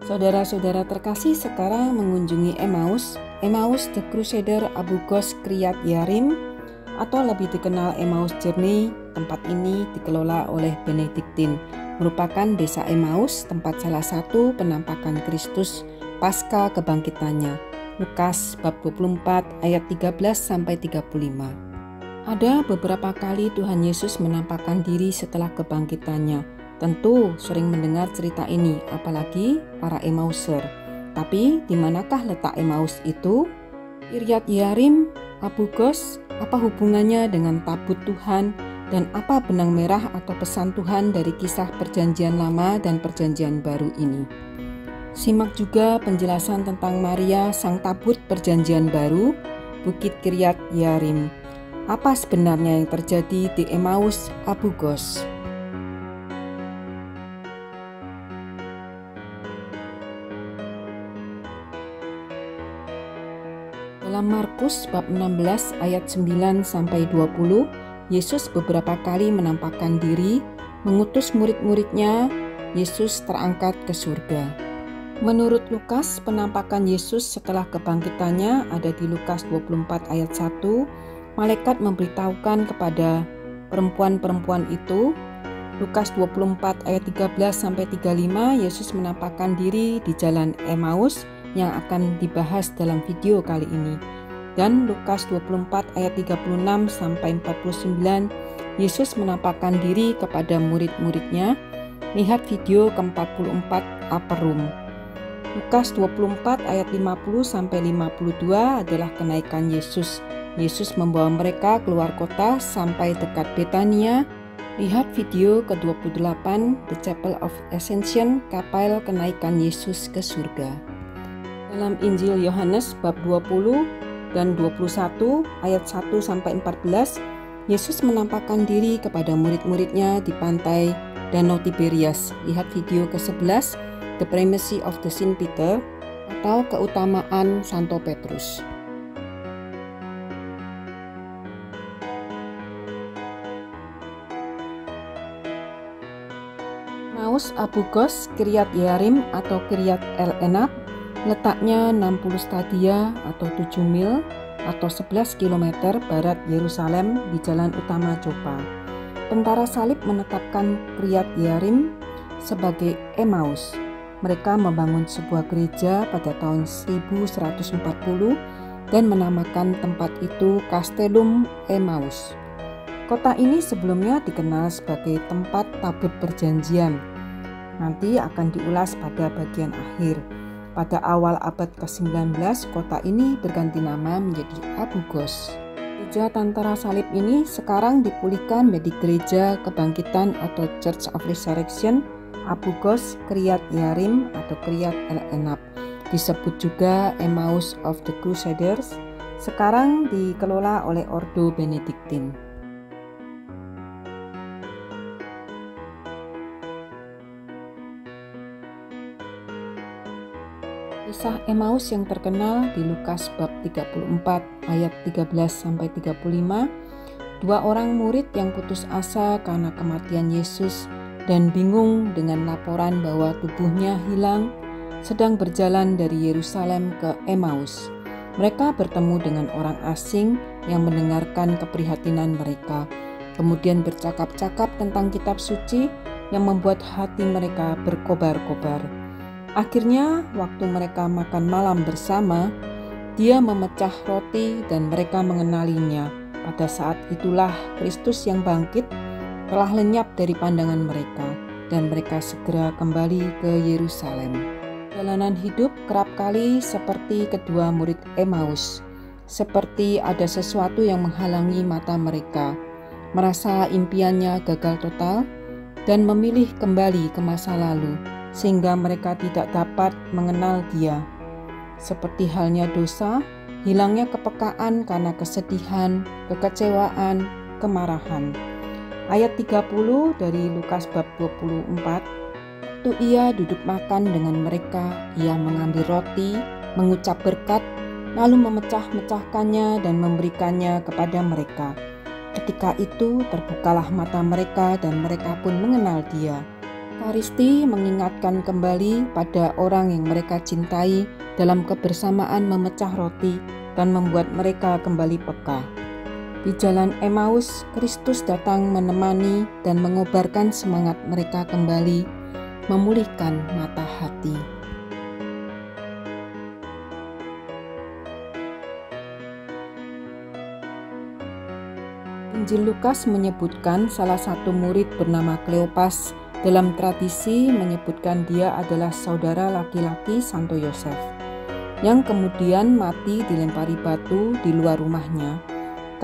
Saudara-saudara terkasih, sekarang mengunjungi Emmaus the Crusader Abu Ghos Kiryat Yearim, atau lebih dikenal Emmaus Journey. Tempat ini dikelola oleh Benediktin, merupakan desa Emmaus, tempat salah satu penampakan Kristus pasca kebangkitannya. Lukas bab 24 ayat 13-35. Ada beberapa kali Tuhan Yesus menampakkan diri setelah kebangkitannya. Tentu sering mendengar cerita ini, apalagi para Emmauser. Tapi di manakah letak Emmaus itu? Kiryat Yearim, Abu Ghos, apa hubungannya dengan tabut Tuhan, dan apa benang merah atau pesan Tuhan dari kisah Perjanjian Lama dan Perjanjian Baru ini? Simak juga penjelasan tentang Maria, sang tabut Perjanjian Baru, Bukit Kiryat Yearim. Apa sebenarnya yang terjadi di Emmaus Abu Ghos? Dalam Markus bab 16 ayat 9-20, Yesus beberapa kali menampakkan diri, mengutus murid-muridnya. Yesus terangkat ke surga. Menurut Lukas, penampakan Yesus setelah kebangkitannya ada di Lukas 24 ayat 1. Malaikat memberitahukan kepada perempuan-perempuan itu. Lukas 24 ayat 13-35, Yesus menampakkan diri di jalan Emmaus yang akan dibahas dalam video kali ini. Dan Lukas 24 ayat 36-49, Yesus menampakkan diri kepada murid-muridnya. Lihat video ke-44 Upper Room. Lukas 24 ayat 50-52 adalah kenaikan Yesus. Yesus membawa mereka keluar kota sampai dekat Betania. Lihat video ke-28 The Chapel of Ascension, kapal kenaikan Yesus ke surga. Dalam Injil Yohanes bab 20 dan 21 ayat 1-14, Yesus menampakkan diri kepada murid-muridnya di pantai Danau Tiberias. Lihat video ke-11 The Primacy of the Saint Peter, atau keutamaan Santo Petrus. Emmaus Abu Ghos Kiryat Yearim atau Kiryat El Enab, letaknya 60 stadia atau 7 mil atau 11 km barat Yerusalem di jalan utama Joppa. Tentara salib menetapkan Kiryat Yearim sebagai Emmaus. Mereka membangun sebuah gereja pada tahun 1140 dan menamakan tempat itu Castellum Emmaus. Kota ini sebelumnya dikenal sebagai tempat tabut perjanjian. Nanti akan diulas pada bagian akhir. Pada awal abad ke-19, kota ini berganti nama menjadi Abu Ghos. Gereja tentara salib ini sekarang dipulihkan menjadi Gereja Kebangkitan atau Church of Resurrection Abu Ghos Kiryat Yearim atau Kiryat El Enab. Disebut juga Emmaus of the Crusaders. Sekarang dikelola oleh Ordo Benediktin. Kisah Emmaus yang terkenal di Lukas bab 34 ayat 13-35. Dua orang murid yang putus asa karena kematian Yesus dan bingung dengan laporan bahwa tubuhnya hilang, sedang berjalan dari Yerusalem ke Emmaus. Mereka bertemu dengan orang asing yang mendengarkan keprihatinan mereka, kemudian bercakap-cakap tentang kitab suci yang membuat hati mereka berkobar-kobar. Akhirnya, waktu mereka makan malam bersama, dia memecah roti dan mereka mengenalinya. Pada saat itulah Kristus yang bangkit telah lenyap dari pandangan mereka, dan mereka segera kembali ke Yerusalem. Jalanan hidup kerap kali seperti kedua murid Emmaus, seperti ada sesuatu yang menghalangi mata mereka, merasa impiannya gagal total, dan memilih kembali ke masa lalu, sehingga mereka tidak dapat mengenal Dia. Seperti halnya dosa, hilangnya kepekaan karena kesedihan, kekecewaan, kemarahan. Ayat 30 dari Lukas bab 24. Waktu ia duduk makan dengan mereka, ia mengambil roti, mengucap berkat, lalu memecah-mecahkannya dan memberikannya kepada mereka. Ketika itu terbukalah mata mereka dan mereka pun mengenal Dia. Ekaristi mengingatkan kembali pada orang yang mereka cintai dalam kebersamaan memecah roti dan membuat mereka kembali peka. Di jalan Emmaus, Kristus datang menemani dan mengobarkan semangat mereka kembali, memulihkan mata hati. Injil Lukas menyebutkan salah satu murid bernama Kleopas. Dalam tradisi menyebutkan dia adalah saudara laki-laki Santo Yosef, yang kemudian mati dilempari batu di luar rumahnya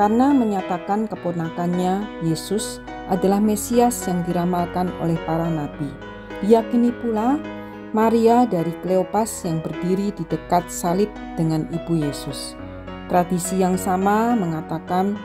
karena menyatakan keponakannya Yesus adalah Mesias yang diramalkan oleh para nabi. Diyakini pula Maria dari Kleopas yang berdiri di dekat salib dengan ibu Yesus. Tradisi yang sama mengatakan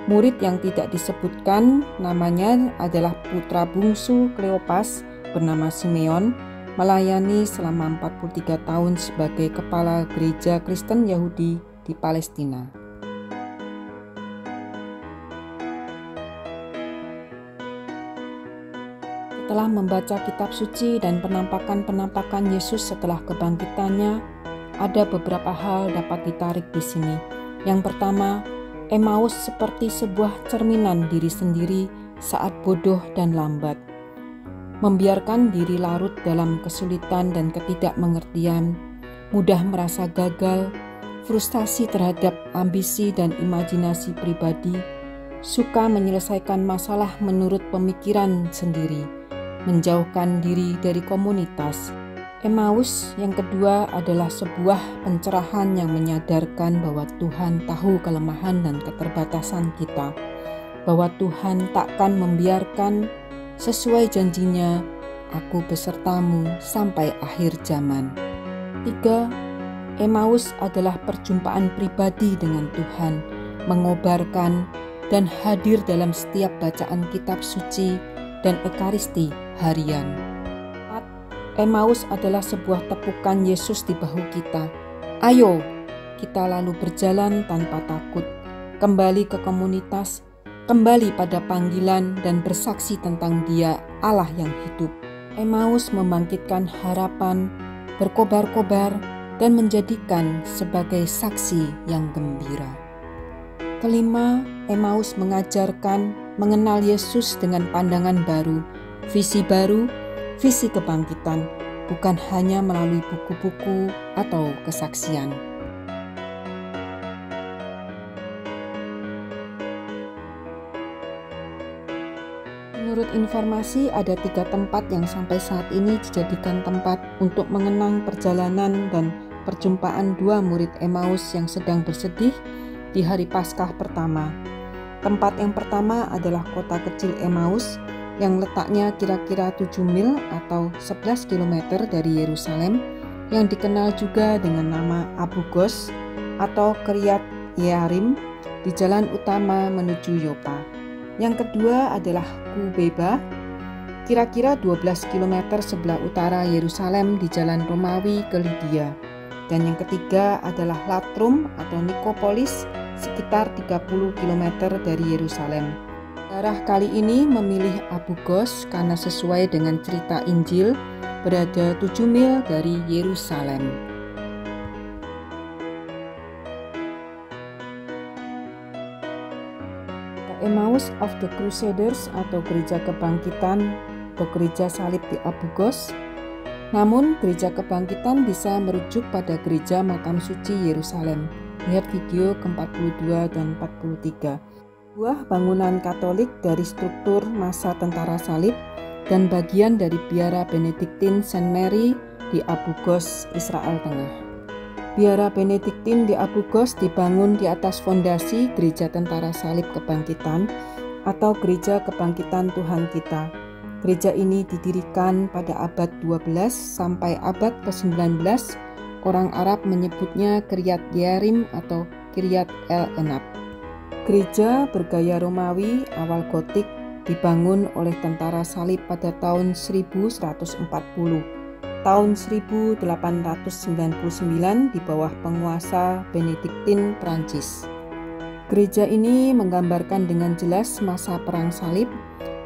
murid yang tidak disebutkan namanya adalah putra bungsu Kleopas bernama Simeon, melayani selama 43 tahun sebagai kepala gereja Kristen Yahudi di Palestina. Setelah membaca kitab suci dan penampakan-penampakan Yesus setelah kebangkitannya, ada beberapa hal dapat ditarik di sini. Yang pertama, Emmaus seperti sebuah cerminan diri sendiri saat bodoh dan lambat. Membiarkan diri larut dalam kesulitan dan ketidakmengertian, mudah merasa gagal, frustasi terhadap ambisi dan imajinasi pribadi, suka menyelesaikan masalah menurut pemikiran sendiri, menjauhkan diri dari komunitas. Emmaus yang kedua adalah sebuah pencerahan yang menyadarkan bahwa Tuhan tahu kelemahan dan keterbatasan kita, bahwa Tuhan takkan membiarkan sesuai janjinya, aku besertamu sampai akhir zaman. 3. Emmaus adalah perjumpaan pribadi dengan Tuhan, mengobarkan dan hadir dalam setiap bacaan kitab suci dan ekaristi harian. Emmaus adalah sebuah tepukan Yesus di bahu kita. Ayo, kita lalu berjalan tanpa takut, kembali ke komunitas, kembali pada panggilan dan bersaksi tentang Dia, Allah yang hidup. Emmaus membangkitkan harapan, berkobar-kobar, dan menjadikan sebagai saksi yang gembira. Kelima, Emmaus mengajarkan mengenal Yesus dengan pandangan baru, visi kebangkitan, bukan hanya melalui buku-buku atau kesaksian. Menurut informasi, ada 3 tempat yang sampai saat ini dijadikan tempat untuk mengenang perjalanan dan perjumpaan 2 murid Emmaus yang sedang bersedih di hari Paskah pertama. Tempat yang pertama adalah kota kecil Emmaus, yang letaknya kira-kira 7 mil atau 11 km dari Yerusalem, yang dikenal juga dengan nama Abu Gos atau Kiryat Yearim di jalan utama menuju Yopa. Yang kedua adalah Kubeba, kira-kira 12 km sebelah utara Yerusalem di jalan Romawi ke Lydia. Dan yang ketiga adalah Latrum atau Nikopolis, sekitar 30 km dari Yerusalem. Sejarah kali ini memilih Abu Gos karena sesuai dengan cerita Injil, berada 7 mil dari Yerusalem. Emmaus of the Crusaders atau Gereja Kebangkitan atau Gereja Salib di Abu Gos. Namun, Gereja Kebangkitan bisa merujuk pada Gereja Makam Suci Yerusalem. Lihat video ke-42 dan 43. Sebuah bangunan Katolik dari struktur masa tentara salib dan bagian dari biara Benediktin Saint Mary di Abu Gos, Israel Tengah. Biara Benediktin di Abu Gos dibangun di atas fondasi Gereja Tentara Salib Kebangkitan atau Gereja Kebangkitan Tuhan Kita. Gereja ini didirikan pada abad 12 sampai abad ke-19. Orang Arab menyebutnya Kiryat Yearim atau Kiryat El Enab. Gereja bergaya Romawi awal Gotik dibangun oleh tentara salib pada tahun 1140. Tahun 1899 di bawah penguasa Benediktin Prancis. Gereja ini menggambarkan dengan jelas masa perang salib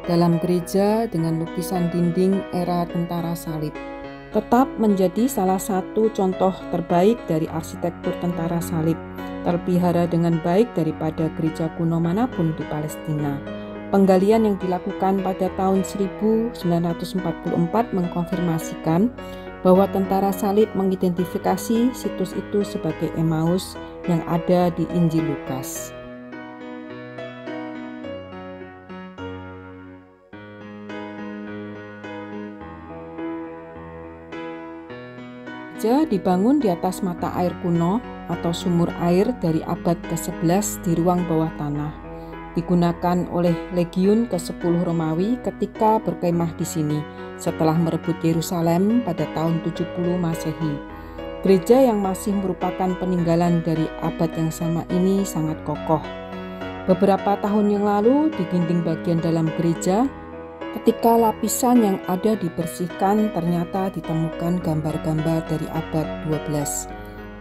dalam gereja dengan lukisan dinding era tentara salib. Tetap menjadi salah satu contoh terbaik dari arsitektur tentara salib, terpelihara dengan baik daripada gereja kuno manapun di Palestina. Penggalian yang dilakukan pada tahun 1944 mengkonfirmasikan bahwa tentara salib mengidentifikasi situs itu sebagai Emmaus yang ada di Injil Lukas. Gereja dibangun di atas mata air kuno atau sumur air dari abad ke-11 di ruang bawah tanah. Digunakan oleh Legiun ke-10 Romawi ketika berkemah di sini setelah merebut Yerusalem pada tahun 70 Masehi. Gereja yang masih merupakan peninggalan dari abad yang sama ini sangat kokoh. Beberapa tahun yang lalu di dinding bagian dalam gereja, ketika lapisan yang ada dibersihkan, ternyata ditemukan gambar-gambar dari abad 12.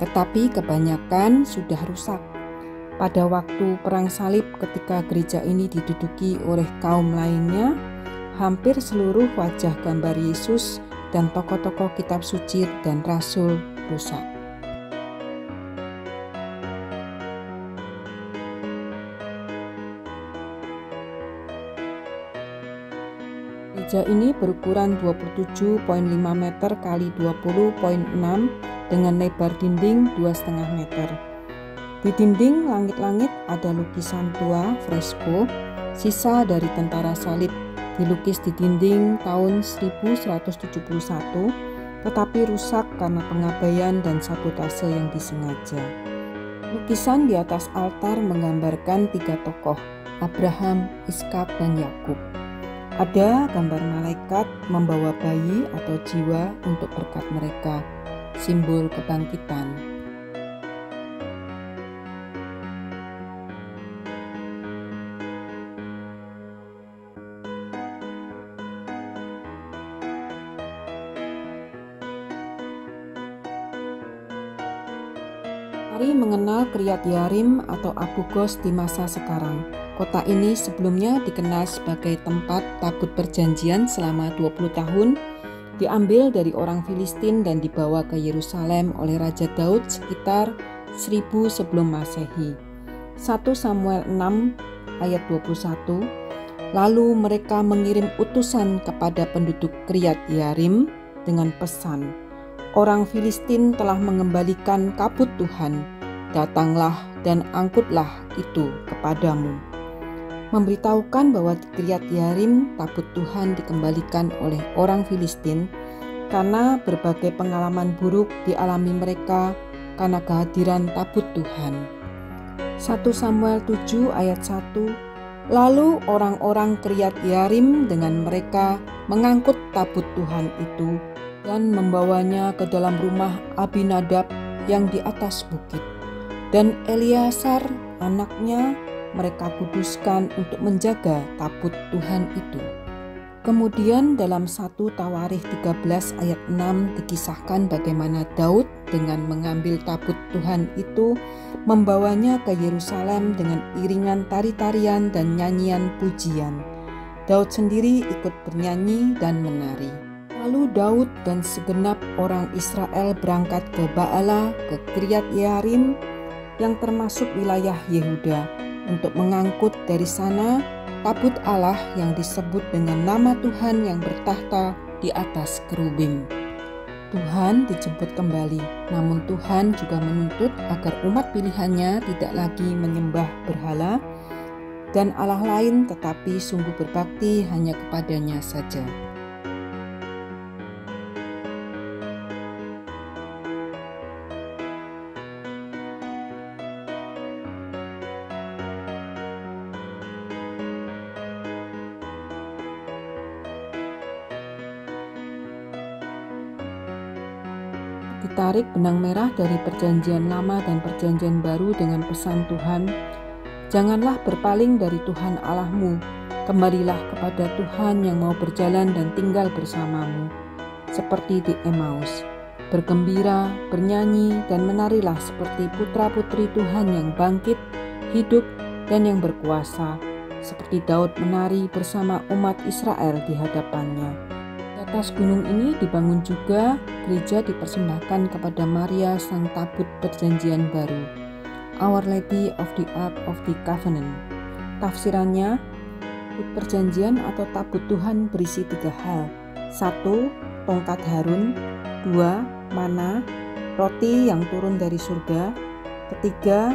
Tetapi kebanyakan sudah rusak. Pada waktu Perang Salib ketika gereja ini diduduki oleh kaum lainnya, hampir seluruh wajah gambar Yesus dan tokoh-tokoh kitab suci dan rasul rusak. Gereja ini berukuran 27,5 meter kali 20,6 dengan lebar dinding 2,5 meter. Di dinding langit-langit ada lukisan tua fresko, sisa dari tentara salib, dilukis di dinding tahun 1171, tetapi rusak karena pengabaian dan sabotase yang disengaja. Lukisan di atas altar menggambarkan 3 tokoh, Abraham, Ishak, dan Yakub. Ada gambar malaikat membawa bayi atau jiwa untuk berkat mereka, simbol kebangkitan. Mari mengenal Kiryat Yearim atau Abu Ghosh di masa sekarang. Kota ini sebelumnya dikenal sebagai tempat tabut perjanjian selama 20 tahun, diambil dari orang Filistin dan dibawa ke Yerusalem oleh Raja Daud sekitar 1000 sebelum Masehi. 1 Samuel 6 ayat 21, lalu mereka mengirim utusan kepada penduduk Kiryat Yearim dengan pesan, orang Filistin telah mengembalikan kabut Tuhan, datanglah dan angkutlah itu kepadamu. Memberitahukan bahwa di Kiryat Yearim tabut Tuhan dikembalikan oleh orang Filistin karena berbagai pengalaman buruk dialami mereka karena kehadiran tabut Tuhan. 1 Samuel 7 ayat 1, lalu orang-orang Kiryat Yearim dengan mereka mengangkut tabut Tuhan itu dan membawanya ke dalam rumah Abinadab yang di atas bukit. Dan Eleazar anaknya mereka kuduskan untuk menjaga tabut Tuhan itu. Kemudian dalam 1 Tawarikh 13 ayat 6 dikisahkan bagaimana Daud dengan mengambil tabut Tuhan itu membawanya ke Yerusalem dengan iringan tari-tarian dan nyanyian pujian. Daud sendiri ikut bernyanyi dan menari. Lalu Daud dan segenap orang Israel berangkat ke Baala, ke Kiryat Yearim yang termasuk wilayah Yehuda, untuk mengangkut dari sana tabut Allah yang disebut dengan nama Tuhan yang bertahta di atas kerubim. Tuhan dijemput kembali, namun Tuhan juga menuntut agar umat pilihannya tidak lagi menyembah berhala dan Allah lain, tetapi sungguh berbakti hanya kepadanya saja. Ditarik benang merah dari perjanjian lama dan perjanjian baru dengan pesan Tuhan, janganlah berpaling dari Tuhan Allahmu, kembalilah kepada Tuhan yang mau berjalan dan tinggal bersamamu, seperti di Emmaus. Bergembira, bernyanyi, dan menarilah seperti putra-putri Tuhan yang bangkit, hidup, dan yang berkuasa. seperti Daud menari bersama umat Israel di hadapannya. Di atas gunung ini dibangun juga gereja dipersembahkan kepada Maria sang tabut perjanjian baru, Our Lady of the Ark of the Covenant. Tafsirannya, tabut perjanjian atau tabut Tuhan berisi 3 hal. 1. Tongkat Harun. 2. Mana, roti yang turun dari surga. Ketiga,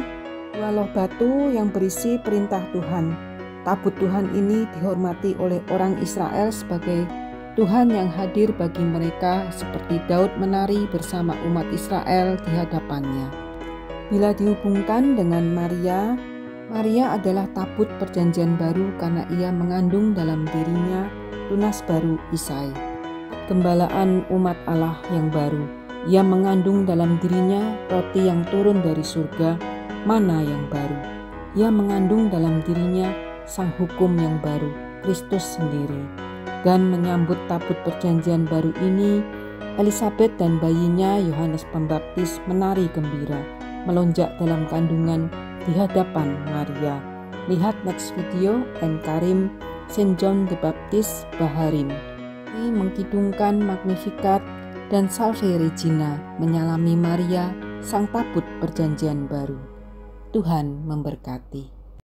2 loh batu yang berisi perintah Tuhan. Tabut Tuhan ini dihormati oleh orang Israel sebagai Tuhan yang hadir bagi mereka, seperti Daud menari bersama umat Israel di hadapannya. Bila dihubungkan dengan Maria, Maria adalah tabut perjanjian baru karena ia mengandung dalam dirinya tunas baru Isai, gembalaan umat Allah yang baru. Ia mengandung dalam dirinya roti yang turun dari surga, mana yang baru. Ia mengandung dalam dirinya sang hukum yang baru, Kristus sendiri. Dan menyambut tabut perjanjian baru ini, Elizabeth dan bayinya Yohanes Pembaptis menari gembira, melonjak dalam kandungan di hadapan Maria. Lihat next video, M. Karim, Saint John the Baptist, Baharin. Ini mengkidungkan Magnificat dan Salve Regina, menyalami Maria, sang tabut perjanjian baru. Tuhan memberkati.